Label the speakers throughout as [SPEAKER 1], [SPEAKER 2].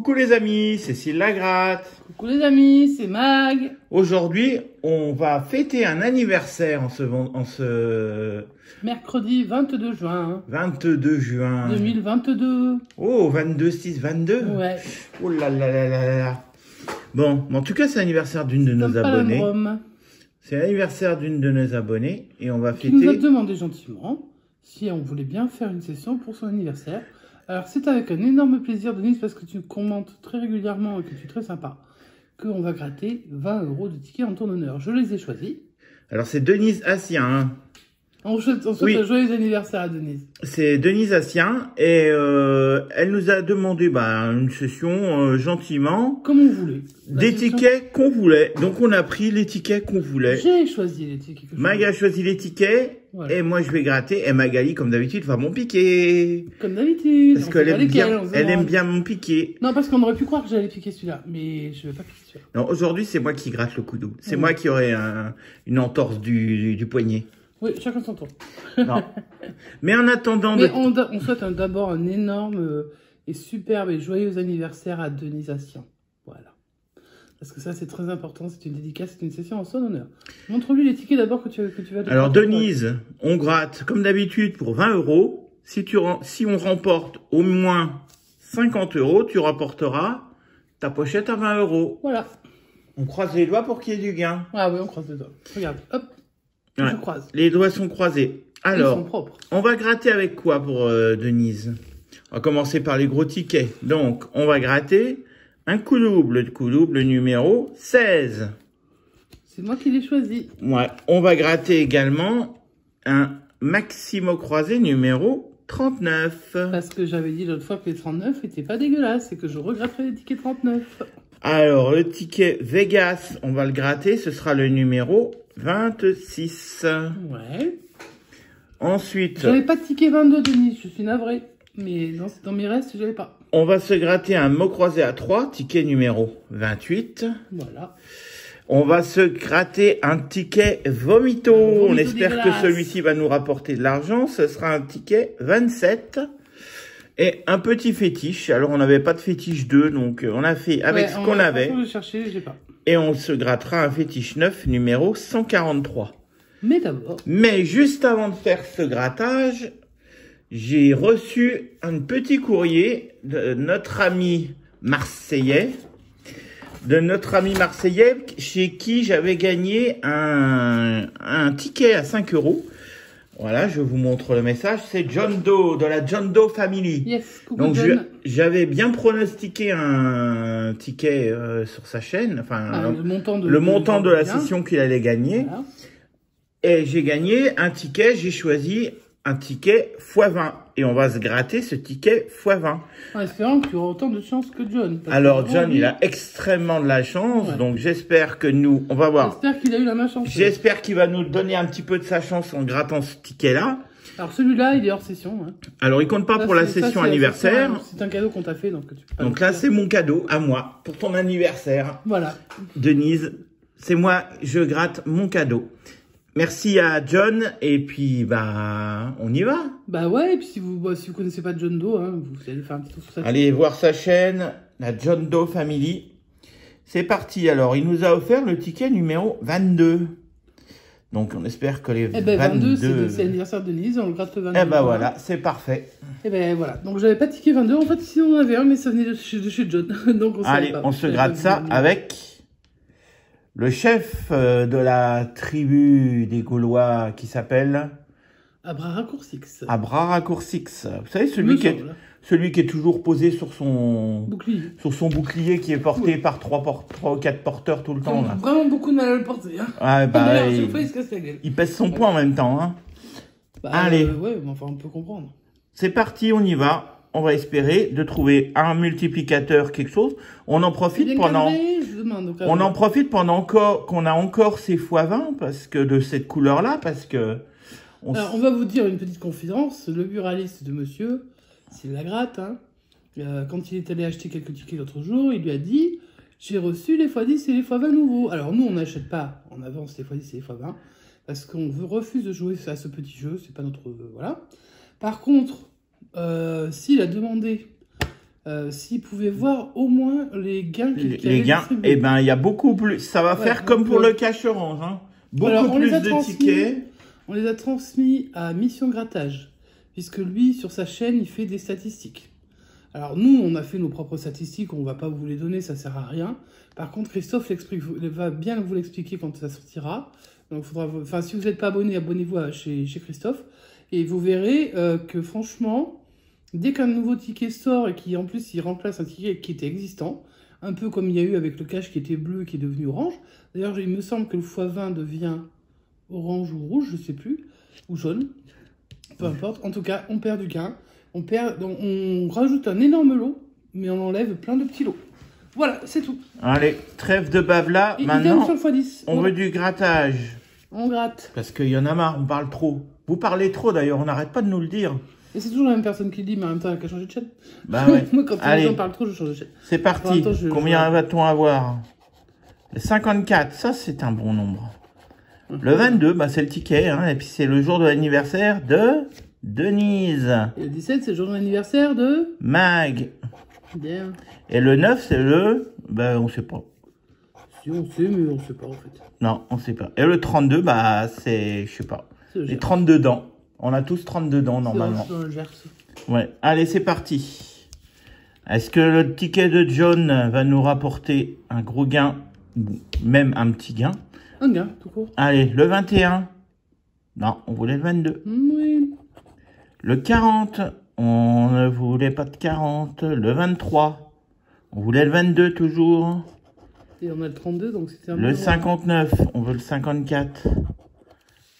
[SPEAKER 1] Coucou les amis, c'est Cécile Lagratte.
[SPEAKER 2] Coucou les amis, c'est Mag.
[SPEAKER 1] Aujourd'hui, on va fêter un anniversaire en ce
[SPEAKER 2] Mercredi 22 juin
[SPEAKER 1] 22 juin.
[SPEAKER 2] 2022.
[SPEAKER 1] Oh, 22/6/22.
[SPEAKER 2] Ouais.
[SPEAKER 1] Oh là là là là là. Bon, en tout cas, c'est l'anniversaire d'une de nos abonnées. C'est l'anniversaire d'une de nos abonnées et on va fêter.
[SPEAKER 2] Qui nous a demandé gentiment si on voulait bien faire une session pour son anniversaire. Alors, c'est avec un énorme plaisir, Denise, parce que tu commentes très régulièrement et que tu es très sympa, qu'on va gratter 20 € de tickets en ton honneur. Je les ai choisis.
[SPEAKER 1] Alors, c'est Denise Assien. Hein.
[SPEAKER 2] On souhaite un joyeux anniversaire à Denise.
[SPEAKER 1] C'est Denise Assien et elle nous a demandé une session gentiment.
[SPEAKER 2] Comme on voulait.
[SPEAKER 1] Des tickets qu'on voulait. Donc, on a pris les tickets qu'on voulait.
[SPEAKER 2] J'ai choisi les tickets.
[SPEAKER 1] Mag a choisi les tickets. Voilà. Et moi, je vais gratter. Et Magali, comme d'habitude, va mon piquer.
[SPEAKER 2] Comme d'habitude.
[SPEAKER 1] Parce qu'elle aime bien mon piquer.
[SPEAKER 2] Non, parce qu'on aurait pu croire que j'allais piquer celui-là. Mais je vais pas piquer celui-là.
[SPEAKER 1] Non, aujourd'hui, c'est moi qui gratte le coup double. C'est moi qui aurai une entorse du poignet.
[SPEAKER 2] Oui, chacun son tour.
[SPEAKER 1] Non. Mais en attendant...
[SPEAKER 2] Mais on souhaite d'abord un énorme et superbe et joyeux anniversaire à Denise Assien. Voilà. Parce que ça, c'est très important. C'est une dédicace, c'est une session en son honneur. Montre-lui les tickets d'abord que tu vas...
[SPEAKER 1] Alors, Denise, on gratte, comme d'habitude, pour 20 €. Si on remporte au moins 50 €, tu rapporteras ta pochette à 20 €.
[SPEAKER 2] Voilà.
[SPEAKER 1] On croise les doigts pour qu'il y ait du gain.
[SPEAKER 2] Ah oui, on croise les doigts. Regarde, hop.
[SPEAKER 1] Ouais.
[SPEAKER 2] Je croise.
[SPEAKER 1] Les doigts sont croisés. Alors,
[SPEAKER 2] ils sont propres.
[SPEAKER 1] On va gratter avec quoi pour Denise? On va commencer par les gros tickets. Donc, on va gratter un coup double numéro 16.
[SPEAKER 2] C'est moi qui l'ai choisi.
[SPEAKER 1] Ouais. On va gratter également un Maximo croisé numéro 39.
[SPEAKER 2] Parce que j'avais dit l'autre fois que les 39 n'étaient pas dégueulasses et que je regretterais les tickets 39.
[SPEAKER 1] Alors, le ticket Vegas, on va le gratter. Ce sera le numéro 26.
[SPEAKER 2] Ouais.
[SPEAKER 1] Ensuite...
[SPEAKER 2] J'avais pas de ticket 22, Denis. Je suis navrée. Mais dans mes restes, j'avais pas.
[SPEAKER 1] On va se gratter un mot croisé à 3, ticket numéro 28.
[SPEAKER 2] Voilà.
[SPEAKER 1] On va se gratter un ticket Vomito. On espère que celui-ci va nous rapporter de l'argent. Ce sera un ticket 27. Et un petit fétiche. Alors, on n'avait pas de fétiche 2, donc on a fait avec ce qu'on avait.
[SPEAKER 2] Je chercher, j'ai pas.
[SPEAKER 1] Et on se grattera un fétiche 9, numéro 143.
[SPEAKER 2] Mais d'abord.
[SPEAKER 1] Mais juste avant de faire ce grattage, j'ai reçu un petit courrier de notre ami marseillais. Chez qui j'avais gagné un ticket à 5 €. Voilà, je vous montre le message. C'est John Doe, de la John Doe Family.
[SPEAKER 2] Yes, coucou.
[SPEAKER 1] Donc,
[SPEAKER 2] John.
[SPEAKER 1] j'avais bien pronostiqué un ticket sur sa chaîne. Enfin, le montant de la session qu'il allait gagner. Voilà. Et j'ai gagné un ticket. J'ai choisi un ticket x20. Et on va se gratter ce ticket x20.
[SPEAKER 2] En espérant que tu auras autant de chance que John.
[SPEAKER 1] Alors, John, il a extrêmement de la chance. Ouais. Donc, j'espère que on va voir.
[SPEAKER 2] J'espère qu'il a eu la main chance.
[SPEAKER 1] J'espère qu'il va nous donner un petit peu de sa chance en grattant ce ticket-là.
[SPEAKER 2] Alors, celui-là, il est hors session. Hein.
[SPEAKER 1] Alors, il compte pas pour la session anniversaire.
[SPEAKER 2] C'est un cadeau qu'on t'a fait.
[SPEAKER 1] Donc là, c'est mon cadeau à moi pour ton anniversaire.
[SPEAKER 2] Voilà.
[SPEAKER 1] Denise, c'est moi, je gratte mon cadeau. Merci à John, et puis, on y va.
[SPEAKER 2] Bah ouais, et puis si vous connaissez pas John Doe, hein, vous allez faire un petit tour sur sa chaîne.
[SPEAKER 1] Allez voir sa chaîne, la John Doe Family. C'est parti, alors, il nous a offert le ticket numéro 22. Donc, on espère que les
[SPEAKER 2] 22, c'est l'anniversaire de Denise, on le gratte le 22.
[SPEAKER 1] Eh ben voilà, c'est parfait.
[SPEAKER 2] Et ben voilà, donc j'avais pas de ticket 22, en fait, si on en avait un, mais ça venait de chez John. Donc
[SPEAKER 1] allez, on se gratte ça avec... le chef de la tribu des Gaulois qui s'appelle...
[SPEAKER 2] Abraracoursix.
[SPEAKER 1] Abraracoursix. Vous savez, celui qui est toujours posé sur son bouclier qui est porté par 3 ou 4 porteurs tout le temps. Là.
[SPEAKER 2] Vraiment beaucoup de mal à le porter. Hein.
[SPEAKER 1] Ah,
[SPEAKER 2] il
[SPEAKER 1] pèse son poids en même temps. Hein. Allez.
[SPEAKER 2] Ouais, mais enfin, on peut comprendre.
[SPEAKER 1] C'est parti, on y va. On va espérer de trouver un multiplicateur, quelque chose. On en profite pendant... On en profite pendant qu'on a encore ces x20 parce que de cette couleur-là, parce que...
[SPEAKER 2] Alors, on va vous dire une petite confidence. Le buraliste de monsieur, c'est Lagratte, hein. Quand il est allé acheter quelques tickets l'autre jour, il lui a dit « J'ai reçu les x10 et les x20 nouveaux. » Alors, nous, on n'achète pas en avance les x10 et les x20 parce qu'on refuse de jouer à ce petit jeu. C'est pas notre... voilà. Par contre, s'il a demandé s'ils pouvaient voir au moins les gains
[SPEAKER 1] les gains, eh ben, il y a beaucoup plus. Ça va faire comme pour le cash orange. Hein. Beaucoup plus de tickets.
[SPEAKER 2] On les a transmis à Mission Grattage, puisque lui, sur sa chaîne, il fait des statistiques. Alors nous, on a fait nos propres statistiques, on ne va pas vous les donner, ça sert à rien. Par contre, Christophe va bien vous l'expliquer quand ça sortira. Donc, si vous n'êtes pas abonné, abonnez-vous chez Christophe. Et vous verrez que franchement, dès qu'un nouveau ticket sort et qu'en plus il remplace un ticket qui était existant, un peu comme il y a eu avec le cash qui était bleu et qui est devenu orange. D'ailleurs, il me semble que le x20 devient orange ou rouge, je ne sais plus, ou jaune, peu importe. En tout cas, on perd du gain. On rajoute un énorme lot, mais on enlève plein de petits lots. Voilà, c'est tout.
[SPEAKER 1] Allez, trêve de bavla. Maintenant,
[SPEAKER 2] sur le x10.
[SPEAKER 1] On veut du grattage.
[SPEAKER 2] On gratte.
[SPEAKER 1] Parce qu'il y en a marre, on parle trop. Vous parlez trop d'ailleurs, on n'arrête pas de nous le dire.
[SPEAKER 2] Et c'est toujours la même personne qui le dit, mais en même temps, elle a qu'à changer de chaîne.
[SPEAKER 1] Bah ouais.
[SPEAKER 2] Moi, quand les gens parlent trop, je change de chaîne.
[SPEAKER 1] C'est parti. Combien va-t-on avoir? Le 54, ça c'est un bon nombre. Le 22, bah, c'est le ticket. Hein, et puis c'est le jour de l'anniversaire de Denise.
[SPEAKER 2] Et le 17, c'est le jour de l'anniversaire de
[SPEAKER 1] Mag.
[SPEAKER 2] Bien.
[SPEAKER 1] Et le 9, c'est le... Bah, on sait pas.
[SPEAKER 2] Si, on sait, mais on sait pas, en fait.
[SPEAKER 1] Non, on sait pas. Et le 32, bah, c'est... Je sais pas. Les 32 dents. On a tous 32 dents, normalement.
[SPEAKER 2] Dans le Gers.
[SPEAKER 1] Ouais. Allez, c'est parti. Est-ce que le ticket de John va nous rapporter un gros gain, même un petit gain?
[SPEAKER 2] Un gain, tout court.
[SPEAKER 1] Allez, le 21. Non, on voulait le 22.
[SPEAKER 2] Oui.
[SPEAKER 1] Le 40. On ne voulait pas de 40. Le 23. On voulait le 22 toujours.
[SPEAKER 2] Et on a le 32, donc c'était un peu...
[SPEAKER 1] Le 59. On veut le 54.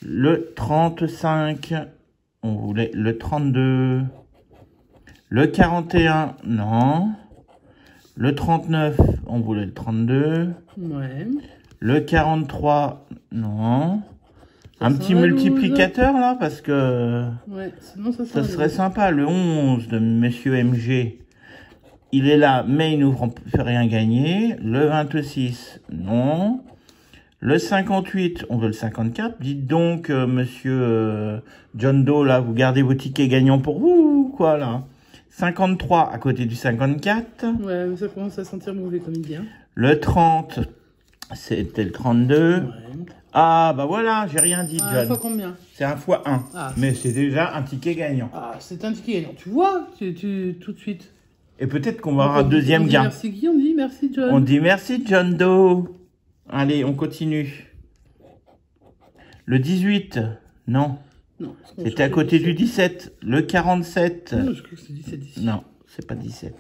[SPEAKER 1] Le 35. On voulait le 32. Le 41. Non. Le 39. On voulait le 32.
[SPEAKER 2] Ouais.
[SPEAKER 1] Le 43. Non. Un petit multiplicateur là, parce que
[SPEAKER 2] ouais, sinon
[SPEAKER 1] ça serait sympa. Le 11 de Monsieur MG, il est là, mais il nous fait rien gagner. Le 26, non. Le 58, on veut le 54. Dites donc, Monsieur John Doe, là, vous gardez vos tickets gagnants pour vous, quoi, là. 53 à côté du 54.
[SPEAKER 2] Ouais, mais ça commence à sentir mauvais comme il dit. Hein.
[SPEAKER 1] Le 30, c'était le 32. Ouais. Ah, bah voilà, j'ai rien dit, John.
[SPEAKER 2] Fois combien?
[SPEAKER 1] C'est un fois 1. Ah, mais c'est déjà un ticket gagnant.
[SPEAKER 2] Ah, c'est un ticket gagnant. Tu vois, tout de suite.
[SPEAKER 1] Et peut-être qu'on va avoir un deuxième gain.
[SPEAKER 2] Merci qui? On dit merci, John.
[SPEAKER 1] On dit merci, John Doe. Allez, on continue. Le 18, non. Non. C'était à côté du 17. Le 47.
[SPEAKER 2] Non, je crois que c'est 17 ici.
[SPEAKER 1] Non, c'est pas 17.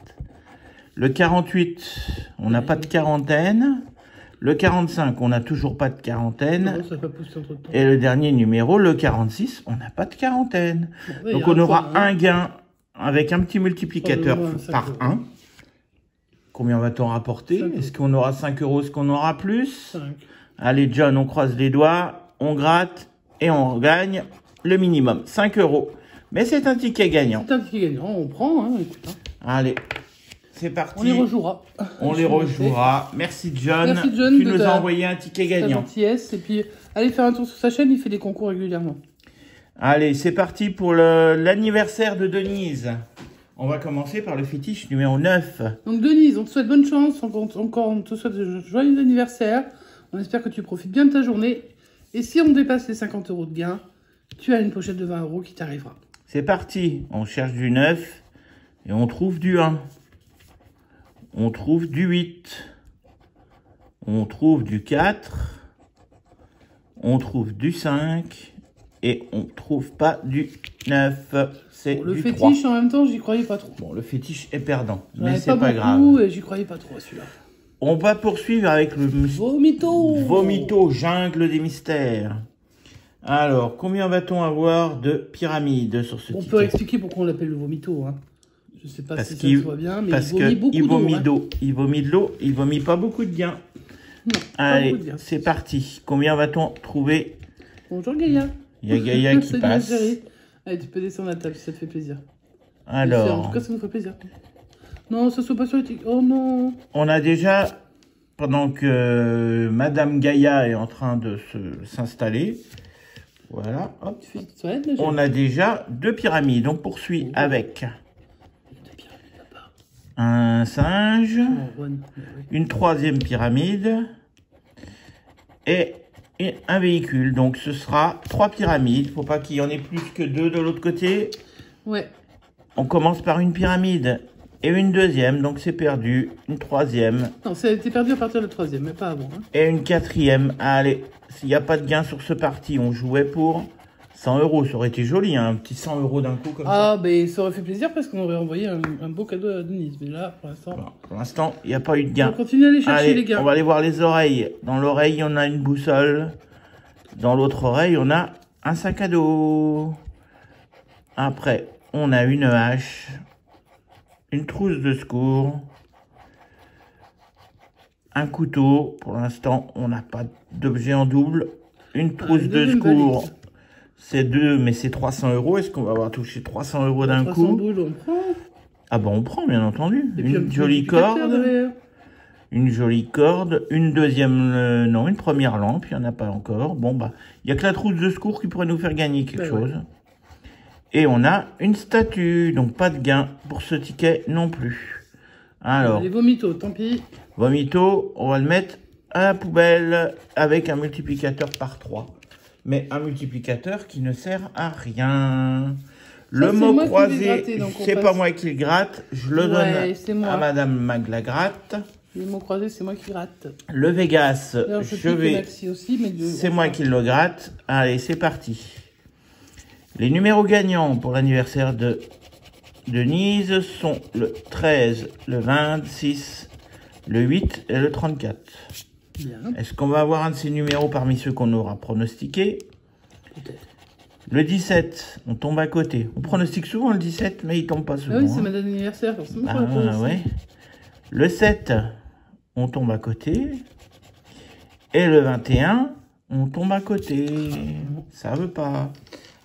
[SPEAKER 1] Le 48, on n'a pas de quarantaine. Le 45, on n'a toujours pas de quarantaine.
[SPEAKER 2] Non, ça va pas pousser entre temps.
[SPEAKER 1] Et le dernier numéro, le 46, on n'a pas de quarantaine. Bon, donc on aura un gain avec un petit multiplicateur par 1. Combien va-t-on rapporter? Est-ce qu'on aura 5 euros? Est-ce qu'on aura plus? 5. Allez, John, on croise les doigts, on gratte et on gagne le minimum. 5 euros. Mais c'est un ticket gagnant.
[SPEAKER 2] C'est un ticket gagnant, on prend, hein, écoute. Hein.
[SPEAKER 1] Allez. C'est parti.
[SPEAKER 2] On les rejouera.
[SPEAKER 1] On les rejouera. Merci John. Merci John. Tu nous as envoyé un ticket gagnant.
[SPEAKER 2] Gentillesse. Et puis, allez faire un tour sur sa chaîne. Il fait des concours régulièrement.
[SPEAKER 1] Allez, c'est parti pour l'anniversaire de Denise. On va commencer par le fétiche numéro 9. Donc
[SPEAKER 2] Denise, on te souhaite bonne chance. Encore, on te souhaite joyeux anniversaire. On espère que tu profites bien de ta journée. Et si on dépasse les 50 euros de gain, tu as une pochette de 20 euros qui t'arrivera.
[SPEAKER 1] C'est parti. On cherche du 9 et on trouve du 1. On trouve du 8, on trouve du 4, on trouve du 5 et on trouve pas du 9. C'est
[SPEAKER 2] bon,
[SPEAKER 1] du 3.
[SPEAKER 2] Le fétiche, en même temps, j'y croyais pas trop.
[SPEAKER 1] Bon, le fétiche est perdant, mais c'est
[SPEAKER 2] pas
[SPEAKER 1] grave.
[SPEAKER 2] Et j'y croyais pas trop à celui-là.
[SPEAKER 1] On va poursuivre avec le Vomito, jungle des mystères. Alors, combien va-t-on avoir de pyramides sur ce ticket?
[SPEAKER 2] On peut expliquer pourquoi on l'appelle le Vomito, hein. Je sais pas si ça se voit bien, mais il vomit d'eau.
[SPEAKER 1] Il vomit de l'eau, il vomit pas beaucoup de gain.
[SPEAKER 2] Non,
[SPEAKER 1] allez, c'est parti. Combien va-t-on trouver?
[SPEAKER 2] Bonjour Gaïa.
[SPEAKER 1] Il y a Gaïa qui passe.
[SPEAKER 2] Allez, tu peux descendre la table si ça te fait plaisir.
[SPEAKER 1] Alors.
[SPEAKER 2] En tout cas, ça nous fait plaisir. Non, ça ne soit pas sur les tickets. Oh non.
[SPEAKER 1] On a déjà, pendant que Madame Gaïa est en train de s'installer, voilà, hop, on a déjà 2 pyramides. On poursuit avec un singe, une troisième pyramide et un véhicule. Donc ce sera 3 pyramides. Faut pas qu'il y en ait plus que 2 de l'autre côté.
[SPEAKER 2] Ouais.
[SPEAKER 1] On commence par une pyramide et une deuxième, donc c'est perdu. Une troisième.
[SPEAKER 2] Non, ça a été perdu à partir de la troisième, mais pas avant. Hein.
[SPEAKER 1] Et une quatrième. Allez, s'il n'y a pas de gain sur ce parti, on jouait pour 100 €. Ça aurait été joli, hein, un petit 100 € d'un coup comme ça.
[SPEAKER 2] Ah, ben ça aurait fait plaisir parce qu'on aurait envoyé un beau cadeau à Denise. Mais là, pour l'instant...
[SPEAKER 1] Bon, pour l'instant, il n'y a pas eu de gain.
[SPEAKER 2] On continue à aller chercher les gains.
[SPEAKER 1] On va aller voir les oreilles. Dans l'oreille, on a une boussole. Dans l'autre oreille, on a un sac à dos. Après, on a une hache, une trousse de secours, un couteau. Pour l'instant, on n'a pas d'objet en double. Une trousse de secours, c'est 2, mais c'est 300 €. Est-ce qu'on va avoir touché 300 € d'un coup?
[SPEAKER 2] 300 boules, on prend.
[SPEAKER 1] Ah bon, on prend, bien entendu. Une jolie corde. Une jolie corde, une deuxième, non, une première lampe, il n'y en a pas encore. Bon, bah, il n'y a que la trousse de secours qui pourrait nous faire gagner quelque chose. Ouais. Et on a une statue, donc pas de gain pour ce ticket non plus. Alors.
[SPEAKER 2] Les vomitos, tant pis.
[SPEAKER 1] Vomito, on va le mettre à la poubelle avec un multiplicateur par 3. Mais un multiplicateur qui ne sert à rien. Le mot croisé, c'est pas moi qui le gratte, je le donne à Madame Maglagratte.
[SPEAKER 2] Les mots croisés, c'est moi qui gratte.
[SPEAKER 1] Le Vegas, c'est moi qui le gratte. Allez, c'est parti. Les numéros gagnants pour l'anniversaire de Denise sont le 13, le 26, le 8 et le 34. Est-ce qu'on va avoir un de ces numéros parmi ceux qu'on aura pronostiqués? Peut-être. Le 17, on tombe à côté. On pronostique souvent le 17, mais il tombe pas souvent.
[SPEAKER 2] Ah oui, c'est ma date d'anniversaire, forcément.
[SPEAKER 1] Ah ouais. Le 7, on tombe à côté. Et le 21, on tombe à côté. Ça veut pas.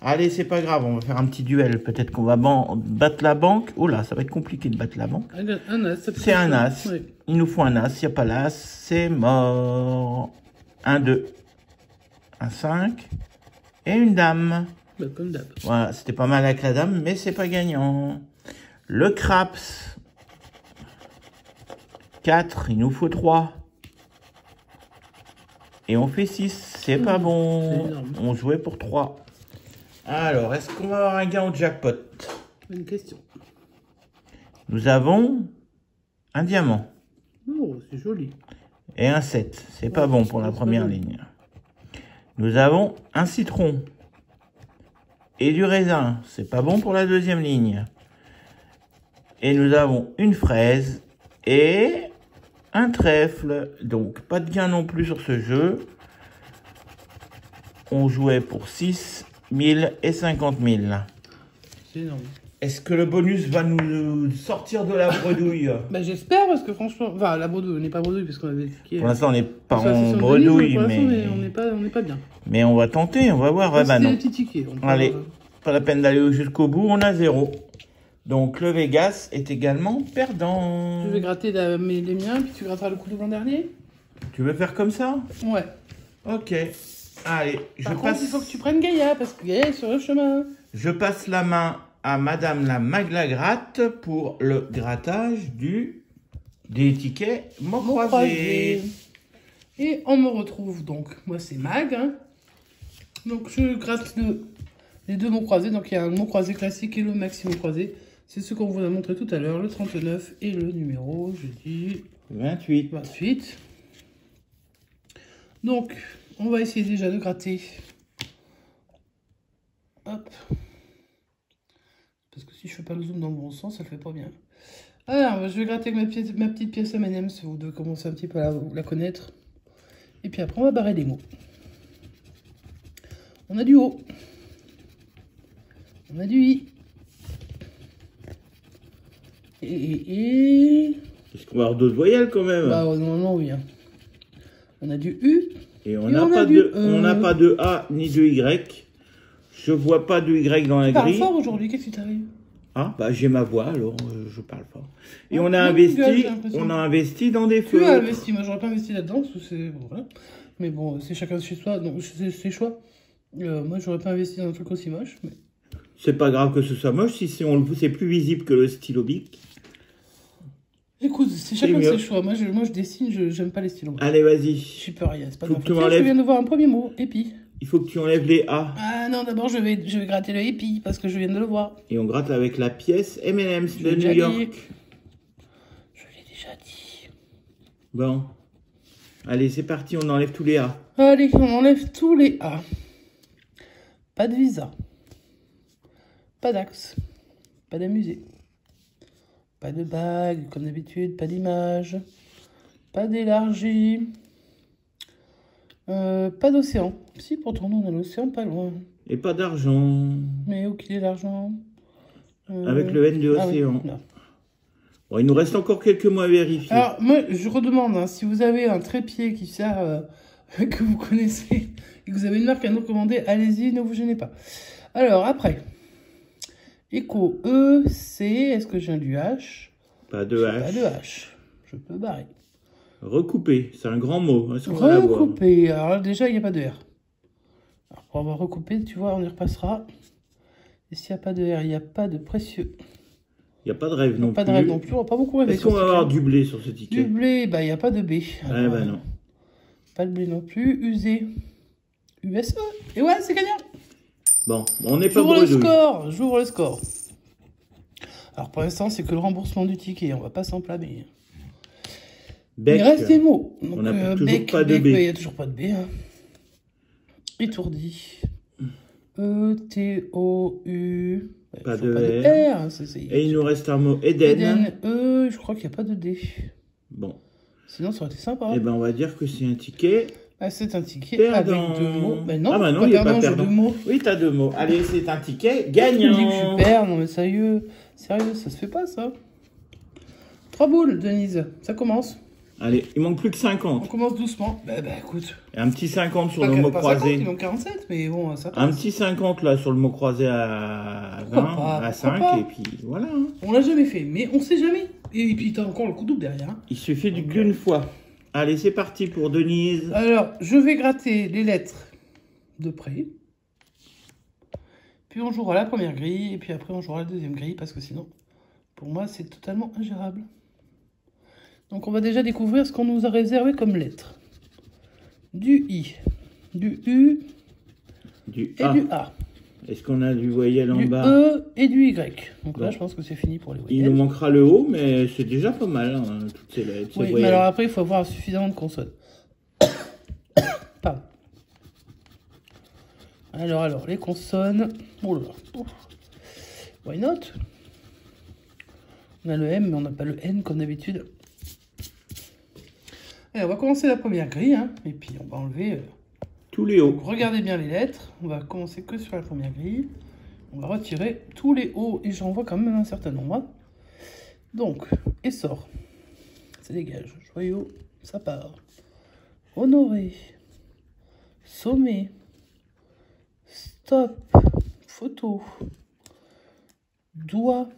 [SPEAKER 1] Allez, c'est pas grave, on va faire un petit duel. Peut-être qu'on va battre la banque. Oh là, ça va être compliqué de battre la banque.
[SPEAKER 2] Un as.
[SPEAKER 1] C'est un as. Oui. Il nous faut un as. S'il n'y a pas l'as, c'est mort. Un 2. Un 5. Et une dame.
[SPEAKER 2] Bah, comme d'hab.
[SPEAKER 1] Voilà, c'était pas mal avec la dame, mais c'est pas gagnant. Le craps. 4, il nous faut 3. Et on fait 6, c'est pas bon. On jouait pour 3. Alors, est-ce qu'on va avoir un gain au jackpot?
[SPEAKER 2] Une question.
[SPEAKER 1] Nous avons un diamant.
[SPEAKER 2] Oh, c'est joli.
[SPEAKER 1] Et un 7, c'est pas bon pour la première ligne. Nous avons un citron. Et du raisin, c'est pas bon pour la deuxième ligne. Et nous avons une fraise et un trèfle. Donc, pas de gain non plus sur ce jeu. On jouait pour 6, 1000 et 50 000.
[SPEAKER 2] C'est énorme.
[SPEAKER 1] Est-ce que le bonus va nous sortir de la bredouille?
[SPEAKER 2] Bah, j'espère, parce que franchement... Enfin, la bredouille, on n'est pas bredouille, parce qu'on avait...
[SPEAKER 1] Pour l'instant, on n'est pas en bredouille, mais...
[SPEAKER 2] On n'est pas bien.
[SPEAKER 1] Mais on va tenter, on va voir. Ouais, bah non.
[SPEAKER 2] Des petits tickets.
[SPEAKER 1] Allez, pas la peine d'aller jusqu'au bout, on a 0. Donc, le Vegas est également perdant.
[SPEAKER 2] Je vais gratter les miens, puis tu gratteras le coup de l'an-dernier.
[SPEAKER 1] Tu veux faire comme ça?
[SPEAKER 2] Ouais.
[SPEAKER 1] Ok. Allez,
[SPEAKER 2] Par contre, il faut que tu prennes Gaïa, parce que Gaïa est sur le chemin.
[SPEAKER 1] Je passe la main à Madame la Maglagratte pour le grattage des tickets mots croisés.
[SPEAKER 2] Et on me retrouve donc, moi c'est Mag. Hein. Donc je gratte les deux mots croisés. Donc il y a un mot croisé classique et le maxi mot croisé. C'est ce qu'on vous a montré tout à l'heure, le 39 et le numéro, je dis...
[SPEAKER 1] 28.
[SPEAKER 2] Donc, on va essayer déjà de gratter. Hop. Parce que si je fais pas le zoom dans le bon sens, ça le fait pas bien. Alors, je vais gratter avec ma petite pièce M&M's. Vous devez commencer un petit peu à la connaître. Et puis après, on va barrer des mots. On a du O. On a du I.
[SPEAKER 1] Est-ce qu'on va avoir d'autres voyelles quand même?
[SPEAKER 2] Bah non, oui. Hein. On a du U.
[SPEAKER 1] Et on n'a pas de A ni de Y. Je vois pas de Y dans la grille.
[SPEAKER 2] Tu parles fort aujourd'hui, qu'est-ce qui t'arrive?
[SPEAKER 1] Ah, bah j'ai ma voix, alors je parle fort. Et on a investi dans des feux.
[SPEAKER 2] Tu as investi, moi j'aurais pas investi là-dedans, parce que c'est... Bon, voilà. Mais bon, c'est chacun chez soi, donc c'est ses choix. Moi j'aurais pas investi dans un truc aussi moche, mais...
[SPEAKER 1] C'est pas grave que ce soit moche, si c'est plus visible que le stylo bic.
[SPEAKER 2] Écoute, c'est chacun ses choix. Moi, je dessine, j'aime pas les stylos.
[SPEAKER 1] Allez, vas-y.
[SPEAKER 2] Je peux rien, c'est pas grave. Je viens de voir un premier mot, épi.
[SPEAKER 1] Il faut que tu enlèves les A.
[SPEAKER 2] Ah non, d'abord, je vais gratter le épi, parce que je viens de le voir.
[SPEAKER 1] Et on gratte avec la pièce M&M's de New York.
[SPEAKER 2] Je l'ai déjà dit.
[SPEAKER 1] Bon. Allez, c'est parti, on enlève tous les A.
[SPEAKER 2] Allez, on enlève tous les A. Pas de visa. Pas d'axe. Pas d'amusée. Pas de bague, comme d'habitude. Pas d'image. Pas d'élargie. Pas d'océan. Si, pourtant, on a l'océan pas loin.
[SPEAKER 1] Et pas d'argent.
[SPEAKER 2] Mais où qu'il est l'argent
[SPEAKER 1] Avec le N de océan. Oui. Bon, il nous reste encore quelques mots à vérifier.
[SPEAKER 2] Alors, moi, je redemande, hein, si vous avez un trépied qui sert, que vous connaissez, et que vous avez une marque à nous recommander, allez-y, ne vous gênez pas. Alors, après, écho, E, C, est-ce que j'ai un du H?
[SPEAKER 1] Pas de H.
[SPEAKER 2] Pas de H. Je peux barrer.
[SPEAKER 1] Recouper, c'est un grand mot.
[SPEAKER 2] Recouper, alors là, déjà, il n'y a pas de R. Alors, pour avoir recoupé, tu vois, on y repassera. Et s'il n'y a pas de R, il n'y a pas de précieux.
[SPEAKER 1] Il n'y a pas de rêve non plus.
[SPEAKER 2] Pas de rêve non plus, on va pas beaucoup rêver.
[SPEAKER 1] Est-ce qu'on va avoir du blé sur ce ticket?
[SPEAKER 2] Du blé, bah il n'y a pas de B.
[SPEAKER 1] Alors, bah non.
[SPEAKER 2] Pas de blé non plus. Usé. USE. Et ouais, c'est gagnant.
[SPEAKER 1] Bon, on n'est pas bredouille.
[SPEAKER 2] J'ouvre le score. Alors pour l'instant, c'est que le remboursement du ticket. On va pas s'en blâmer.
[SPEAKER 1] Bec.
[SPEAKER 2] Il reste des mots. Donc,
[SPEAKER 1] on n'a toujours pas de B.
[SPEAKER 2] Il n'y a toujours pas de B. Hein. Étourdi. E-T-O-U.
[SPEAKER 1] Pas de R. Et il nous reste un mot Eden.
[SPEAKER 2] Je crois qu'il n'y a pas de D.
[SPEAKER 1] Bon.
[SPEAKER 2] Sinon, ça aurait été sympa.
[SPEAKER 1] Eh ben, on va dire que c'est un ticket.
[SPEAKER 2] Ah, c'est un ticket
[SPEAKER 1] perdant.
[SPEAKER 2] Avec 2 mots. Ben non,
[SPEAKER 1] ah bah non, il n'y a pas perdant.
[SPEAKER 2] 2 mots.
[SPEAKER 1] Oui, tu as 2 mots. Allez, c'est un ticket gagnant.
[SPEAKER 2] Tu me dis que je perds. Non, mais sérieux, ça se fait pas, ça. 3 boules, Denise. Ça commence.
[SPEAKER 1] Allez, il manque plus que 50.
[SPEAKER 2] On commence doucement. Bah écoute.
[SPEAKER 1] Et un petit 50 sur le mot croisé.
[SPEAKER 2] Il manque 47, mais bon, ça passe.
[SPEAKER 1] Un petit 50 là sur le mot croisé à 20, à 5, et puis voilà. Hein.
[SPEAKER 2] On l'a jamais fait, mais on sait jamais. Et puis t'as encore le coup double derrière. Hein.
[SPEAKER 1] Il suffit qu'une fois. Allez, c'est parti pour Denise.
[SPEAKER 2] Alors, je vais gratter les lettres de près. Puis on jouera la première grille, et puis après on jouera la deuxième grille, parce que sinon, pour moi, c'est totalement ingérable. Donc on va déjà découvrir ce qu'on nous a réservé comme lettres. Du I, du U,
[SPEAKER 1] du
[SPEAKER 2] et
[SPEAKER 1] A.
[SPEAKER 2] du A.
[SPEAKER 1] Est-ce qu'on a du voyelle en bas?
[SPEAKER 2] Du E et du Y. Donc là, je pense que c'est fini pour les voyelles.
[SPEAKER 1] Il nous manquera le O, mais c'est déjà pas mal, hein, toutes ces lettres.
[SPEAKER 2] Oui, mais alors après, il faut avoir suffisamment de consonnes. Pardon. Alors, les consonnes. Oh là là. Why not? On a le M, mais on n'a pas le N comme d'habitude. Allez, on va commencer la première grille, hein, et puis on va enlever
[SPEAKER 1] tous les hauts.
[SPEAKER 2] Regardez bien les lettres. On va commencer que sur la première grille. On va retirer tous les hauts, et j'en vois quand même un certain nombre. Donc, essor. Ça dégage. Joyau, ça part. Honoré. Sommet. Stop. Photo. Doigt.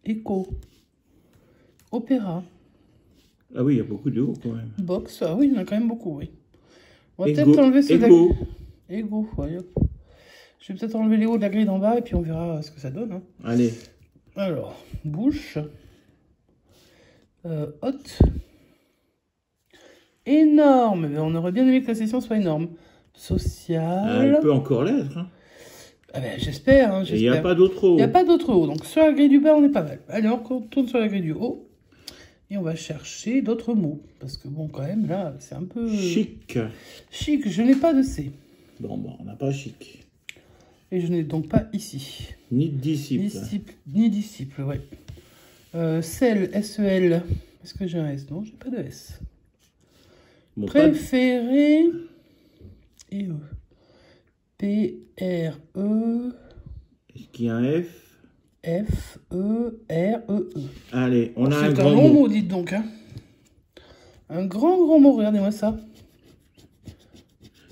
[SPEAKER 2] Écho. Opéra.
[SPEAKER 1] Ah oui, il y a beaucoup de hauts quand même.
[SPEAKER 2] Box, ah oui, il y en a quand même beaucoup, oui. On va
[SPEAKER 1] Ego,
[SPEAKER 2] peut-être enlever ceux
[SPEAKER 1] Ego.
[SPEAKER 2] Ego, ouais, hop. Je vais peut-être enlever les hauts de la grille d'en bas et puis on verra ce que ça donne. Hein.
[SPEAKER 1] Allez.
[SPEAKER 2] Alors, bouche. Haute. Énorme. Mais on aurait bien aimé que la session soit énorme. Social.
[SPEAKER 1] Elle peut encore l'être. Hein.
[SPEAKER 2] Ah ben, j'espère. Hein,
[SPEAKER 1] il n'y a pas d'autre haut.
[SPEAKER 2] Il n'y a pas d'autre haut. Donc sur la grille du bas, on est pas mal. Allez, on retourne sur la grille du haut. Et on va chercher d'autres mots. Parce que bon, quand même, là, c'est un peu...
[SPEAKER 1] Chic.
[SPEAKER 2] Chic, je n'ai pas de C.
[SPEAKER 1] Bon, on n'a pas chic.
[SPEAKER 2] Et je n'ai donc pas ici.
[SPEAKER 1] Ni disciple.
[SPEAKER 2] Ni disciple, ouais. Sel, S-E-L. Est-ce que j'ai un S? Non, j'ai pas de S. Bon, préféré. Et E. P-R-E.
[SPEAKER 1] Est-ce qu'il y a un F?
[SPEAKER 2] F-E-R-E-E.
[SPEAKER 1] Allez, on a un grand mot.
[SPEAKER 2] C'est un long mot, dites donc. Hein. Un grand mot, regardez-moi ça.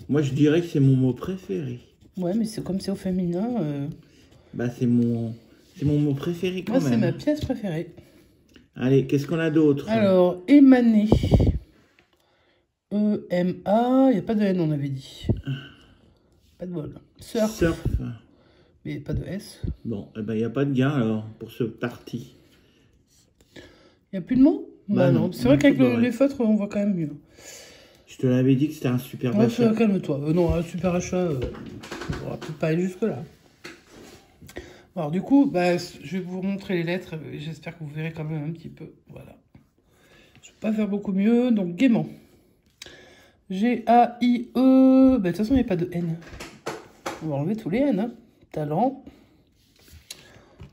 [SPEAKER 1] Moi, je dirais que c'est mon mot préféré.
[SPEAKER 2] Ouais, mais c'est comme c'est au féminin.
[SPEAKER 1] Bah, c'est mon mot préféré quand même.
[SPEAKER 2] Moi, c'est ma pièce préférée.
[SPEAKER 1] Allez, qu'est-ce qu'on a d'autre?
[SPEAKER 2] Alors, émaner. E-M-A. Il n'y a pas de N, on avait dit. Pas de bol. Surf.
[SPEAKER 1] Surf.
[SPEAKER 2] Mais pas de S.
[SPEAKER 1] Bon, eh ben, il n'y a pas de gain alors pour ce parti.
[SPEAKER 2] Il n'y a plus de mots? Bah non. C'est vrai qu'avec les feutres, on voit quand même mieux.
[SPEAKER 1] Je te l'avais dit que c'était un super achat.
[SPEAKER 2] Calme-toi. Non, un super achat, on va peut-être pas aller jusque-là. Alors du coup, bah, je vais vous montrer les lettres. J'espère que vous verrez quand même un petit peu. Voilà. Je ne vais pas faire beaucoup mieux. Donc, gaiement. G-A-I-E. Bah, de toute façon, il n'y a pas de N. On va enlever tous les N. Hein. Talent.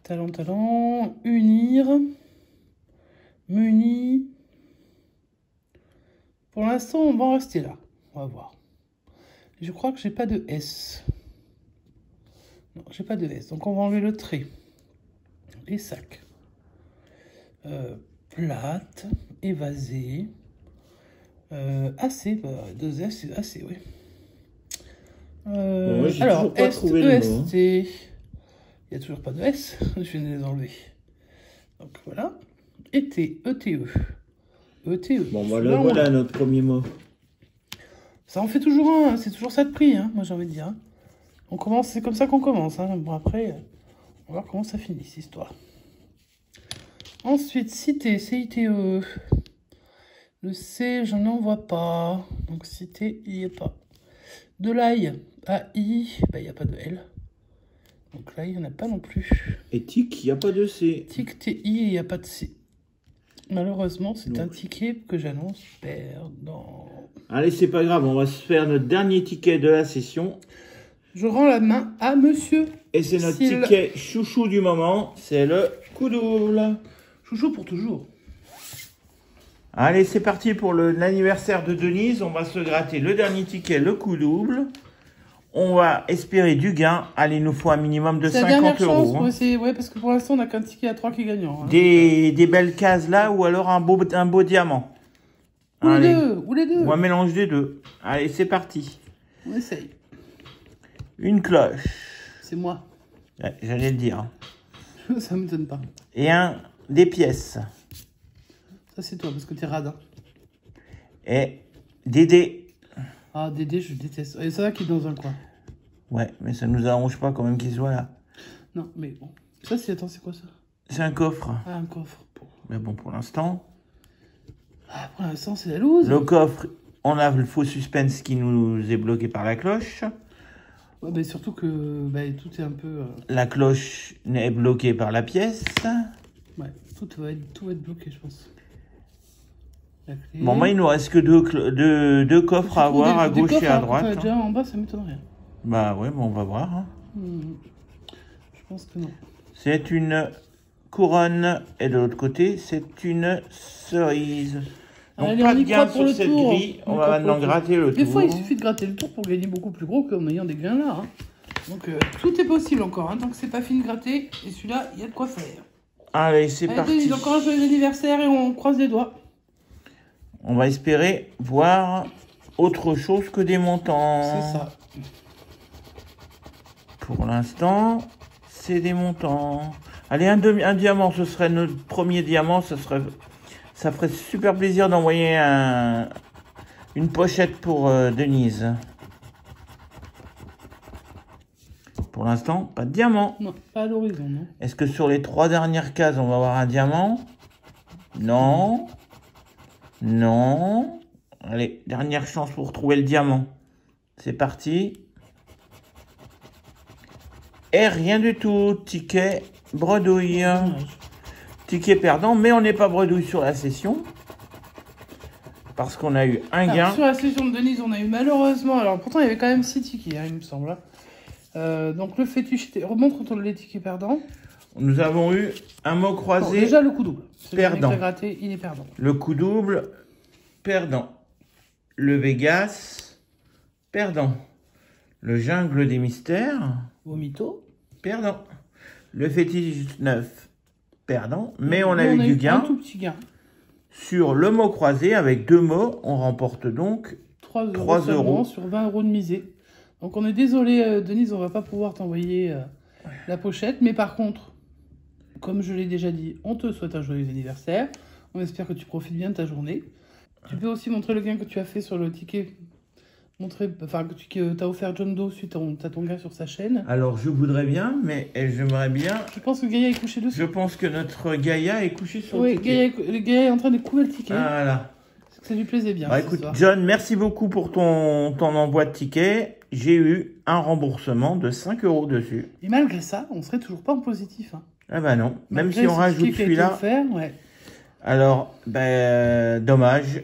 [SPEAKER 2] Talent, talent. Unir. Muni. Pour l'instant, on va en rester là. On va voir. Je crois que j'ai pas de S. Non, j'ai pas de S. Donc, on va enlever le trait. Les sacs. Plate. Évasé. AC. Bah, 2 S, c'est AC, oui.
[SPEAKER 1] Ouais,
[SPEAKER 2] alors,
[SPEAKER 1] S,
[SPEAKER 2] EST. Il n'y a toujours pas de S. Je viens de les enlever. Donc, voilà. Et T. ETE. ETE.
[SPEAKER 1] Bon, voilà, voilà notre premier mot.
[SPEAKER 2] Ça en fait toujours un, c'est toujours ça de prix, hein, moi j'ai envie de dire. On commence, c'est comme ça qu'on commence. Hein. Bon, après, on va voir comment ça finit, cette histoire. Ensuite, cité, CITE. Le C, je n'en vois pas. Donc, cité, il n'y est pas. De l'ail, AI, bah, il n'y a pas de L. Donc là, il n'y en a pas non plus.
[SPEAKER 1] Et TIC, il n'y a pas de C.
[SPEAKER 2] TIC, TI, il n'y a pas de C. Malheureusement, c'est un ticket que j'annonce perdant.
[SPEAKER 1] Allez, c'est pas grave, on va se faire notre dernier ticket de la session.
[SPEAKER 2] Je rends la main à monsieur.
[SPEAKER 1] Et c'est notre ticket chouchou du moment, c'est le coup double.
[SPEAKER 2] Chouchou pour toujours.
[SPEAKER 1] Allez, c'est parti pour l'anniversaire de Denise. On va se gratter le dernier ticket, le coup double. On va espérer du gain. Allez, il nous faut un minimum de 50 euros.
[SPEAKER 2] Hein. Ouais, parce que pour l'instant, on n'a qu'un ticket à 3 qui est gagnant. Hein.
[SPEAKER 1] Des belles cases là, ou alors un beau diamant.
[SPEAKER 2] Ou les deux.
[SPEAKER 1] Ou un mélange des deux. Allez, c'est parti.
[SPEAKER 2] On essaye.
[SPEAKER 1] Une cloche.
[SPEAKER 2] C'est moi.
[SPEAKER 1] Ouais, j'allais le dire.
[SPEAKER 2] Ça ne m'étonne pas.
[SPEAKER 1] Et des pièces.
[SPEAKER 2] Ça, c'est toi, parce que t'es radin.
[SPEAKER 1] Et des dés.
[SPEAKER 2] Ah, des dés, je déteste. Et ça va qui est dans un coin.
[SPEAKER 1] Ouais, mais ça nous arrange pas quand même qu'il soit là.
[SPEAKER 2] Non, mais bon. Ça, c'est... Attends, c'est quoi ça?
[SPEAKER 1] C'est un coffre.
[SPEAKER 2] Ah, un coffre. Bon.
[SPEAKER 1] Mais bon, pour l'instant...
[SPEAKER 2] Ah, pour l'instant, c'est la loose.
[SPEAKER 1] Le coffre, on a le faux suspense qui nous est bloqué par la cloche.
[SPEAKER 2] Ouais, mais surtout que bah, tout est un peu...
[SPEAKER 1] La cloche est bloquée par la pièce.
[SPEAKER 2] Ouais, tout va être bloqué, je pense.
[SPEAKER 1] Bon, moi, il nous reste que deux coffres à avoir, à gauche et à droite.
[SPEAKER 2] Déjà en bas, ça m'étonne rien.
[SPEAKER 1] Bah ouais, bon, on va voir. Hein.
[SPEAKER 2] Je pense que non.
[SPEAKER 1] C'est une couronne, et de l'autre côté, c'est une cerise. Donc,
[SPEAKER 2] allez,
[SPEAKER 1] pas de gain sur cette grille. On va maintenant gratter le tour.
[SPEAKER 2] Des fois, il suffit de gratter le tour pour gagner beaucoup plus gros qu'en ayant des gains là. Hein. Donc, tout est possible encore. Hein, tant que c'est pas fini de gratter. Et celui-là, il y a de quoi faire.
[SPEAKER 1] Allez, c'est parti.
[SPEAKER 2] Allez, encore un joyeux anniversaire et on croise les doigts.
[SPEAKER 1] On va espérer voir autre chose que des montants.
[SPEAKER 2] C'est ça.
[SPEAKER 1] Pour l'instant, c'est des montants. Allez, un diamant, ce serait notre premier diamant. Ça ferait super plaisir d'envoyer une pochette pour Denise. Pour l'instant, pas de diamant.
[SPEAKER 2] Non, pas à l'horizon, non.
[SPEAKER 1] Est-ce que sur les 3 dernières cases, on va avoir un diamant? Non. Non. Allez, dernière chance pour trouver le diamant. C'est parti. Et rien du tout. Ticket bredouille. Ticket perdant, mais on n'est pas bredouille sur la session. Parce qu'on a eu un gain.
[SPEAKER 2] Sur la session de Denise, on a eu malheureusement... Alors pourtant, il y avait quand même 6 tickets, hein, il me semble. Donc le fétiche, remonte les tickets perdants.
[SPEAKER 1] Nous avons eu un mot croisé.
[SPEAKER 2] Bon, déjà le coup double.
[SPEAKER 1] Perdant.
[SPEAKER 2] Gratté, il est perdant.
[SPEAKER 1] Le coup double, perdant. Le Vegas, perdant. Le jungle des mystères,
[SPEAKER 2] Vomito,
[SPEAKER 1] perdant. Le fétiche 9, perdant. Mais on a eu du gain.
[SPEAKER 2] Un tout petit gain.
[SPEAKER 1] Sur le mot croisé, avec 2 mots, on remporte donc
[SPEAKER 2] 3 euros sur 20 euros de misée. Donc on est désolé, Denise, on va pas pouvoir t'envoyer la pochette. Mais par contre, comme je l'ai déjà dit, on te souhaite un joyeux anniversaire. On espère que tu profites bien de ta journée. Tu peux aussi montrer le gain que tu as fait sur le ticket montrer, enfin, que tu as offert John Doe suite à ton gars sur sa chaîne.
[SPEAKER 1] Alors, je voudrais bien, mais j'aimerais bien...
[SPEAKER 2] Je pense que Gaïa est couché dessus.
[SPEAKER 1] Je pense que notre Gaïa est couché sur le
[SPEAKER 2] ticket. Oui, Gaïa est en train de couver le ticket.
[SPEAKER 1] Ah, voilà.
[SPEAKER 2] Ça lui plaisait bien.
[SPEAKER 1] Bah, écoute, John, merci beaucoup pour ton envoi de ticket. J'ai eu un remboursement de 5 € dessus.
[SPEAKER 2] Et malgré ça, on serait toujours pas en positif. Hein.
[SPEAKER 1] Ah bah non, même si on rajoute celui-là.
[SPEAKER 2] Ouais.
[SPEAKER 1] Alors, ben, dommage,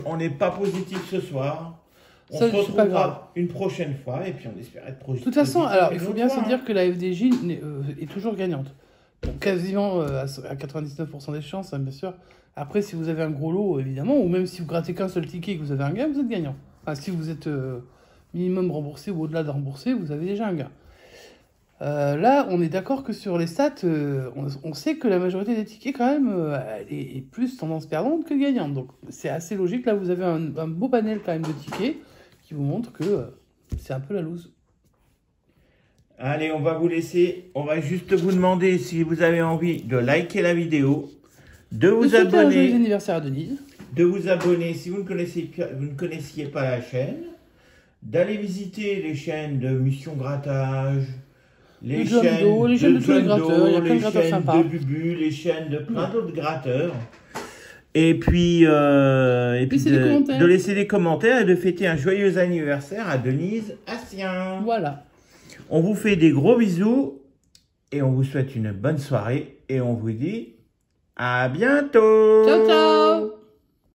[SPEAKER 1] on n'est pas positif ce soir. On se retrouvera une prochaine fois et puis on espère être positif.
[SPEAKER 2] De toute façon, alors il faut bien se dire que la FDJ est toujours gagnante. Donc, quasiment à 99% des chances, hein, bien sûr. Après, si vous avez un gros lot, évidemment, ou même si vous grattez qu'un seul ticket et que vous avez un gain, vous êtes gagnant. Enfin, si vous êtes minimum remboursé ou au-delà de remboursé, vous avez déjà un gain. Là, on est d'accord que sur les stats, on sait que la majorité des tickets, quand même, est plus tendance perdante que gagnante. Donc, c'est assez logique. Là, vous avez un beau panel, quand même, de tickets qui vous montre que c'est un peu la loose.
[SPEAKER 1] Allez, on va vous laisser. On va juste vous demander si vous avez envie de liker la vidéo, de vous abonner.
[SPEAKER 2] Un joyeux anniversaire à Denise.
[SPEAKER 1] De vous abonner si vous ne connaissiez pas la chaîne. D'aller visiter les chaînes de Mission Grattage. Les chaînes de tous les gratteurs, il y a plein de gratteurs sympas. De Bubu, les chaînes de plein d'autres gratteurs. Et puis, de laisser des commentaires et de fêter un joyeux anniversaire à Denise Hassien.
[SPEAKER 2] Voilà.
[SPEAKER 1] On vous fait des gros bisous et on vous souhaite une bonne soirée et on vous dit à bientôt.
[SPEAKER 2] Ciao, ciao.